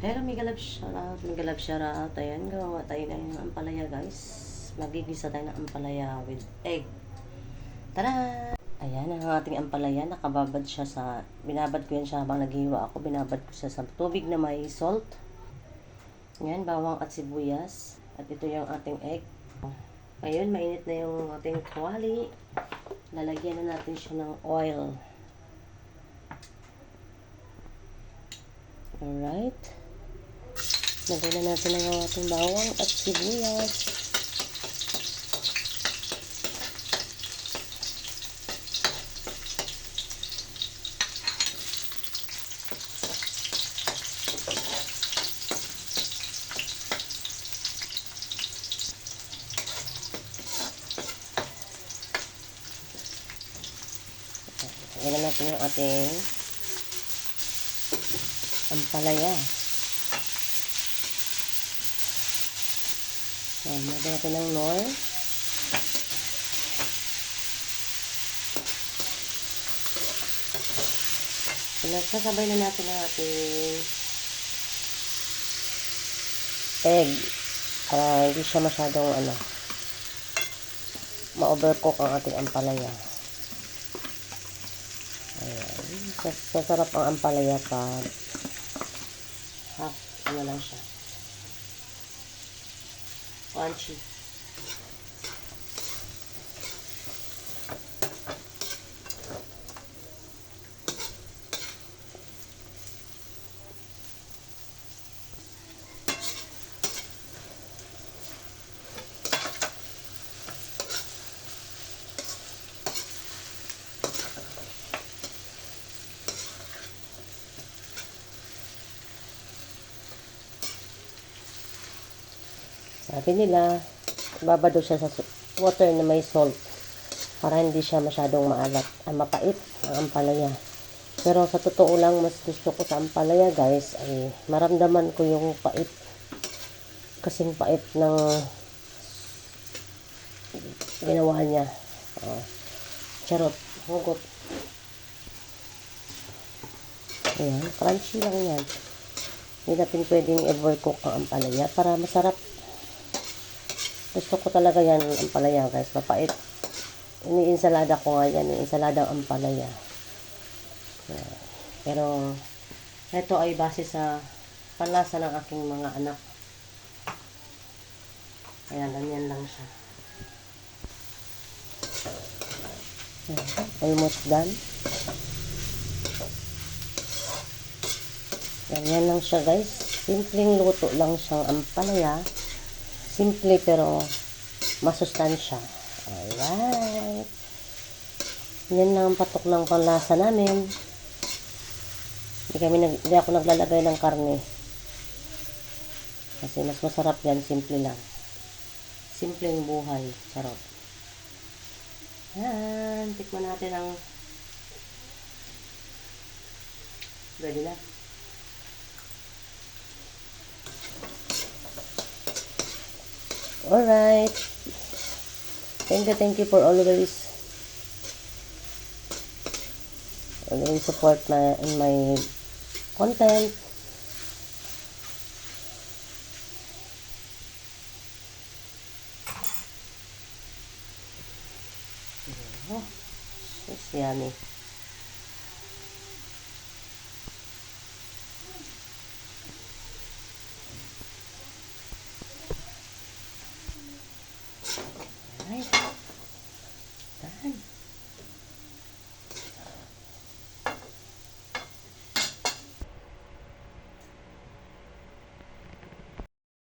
Hello, Mega Love shoutout. Ayan, gawa tayo ng ampalaya, guys. Magigisa tayo ng ampalaya with egg. Tara! Ayan, ang ating ampalaya. Nakababad siya sa, binabad ko yan siya habang naghiwa ako. Binabad ko siya sa tubig na may salt. Ayan, bawang at sibuyas. At ito yung ating egg. Ngayon, mainit na yung ating tuwali. Lalagyan na natin siya ng oil. Alright. Lagyan na natin ang ating bawang at sibuyas. Lagyan na natin yung ating ampalaya. Ayan, lagyan natin ng nor. Nagsasabay na natin ang ating egg para hindi siya masyadong ma-overcook ang ating ampalaya. Ayan, sasarap ang ampalaya pag half lang siya, crunchy. Sabi nila, babado siya sa water na may salt para hindi siya masyadong maalat, mapait ang ampalaya. Pero sa totoo lang, mas gusto ko sa ampalaya, guys, ay maramdaman ko yung pait. Kasing pait ng ginawa niya. Charot, hugot. Ayan, crunchy lang yan. Hindi natin pwedeng overcook ang ampalaya para masarap. Gusto ko talaga yan, ampalaya, guys, mapait. Ini-insalada ko nga yan, insaladang ampalaya. Pero, ito ay base sa panlasa ng aking mga anak. Kaya ganyan lang siya. Almost done. Ganyan lang siya, guys. Simpleng luto lang siyang ampalaya. Simple pero masustansya. Alright. Yan lang ang patok ng panlasa namin. Hindi ako naglalagay ng karne. Kasi mas masarap yan, simple lang. Simpleng buhay. Sarap. Yan. Tikman natin ang ready na. Alright. Thank you for always support in my content. Oh, it's yummy.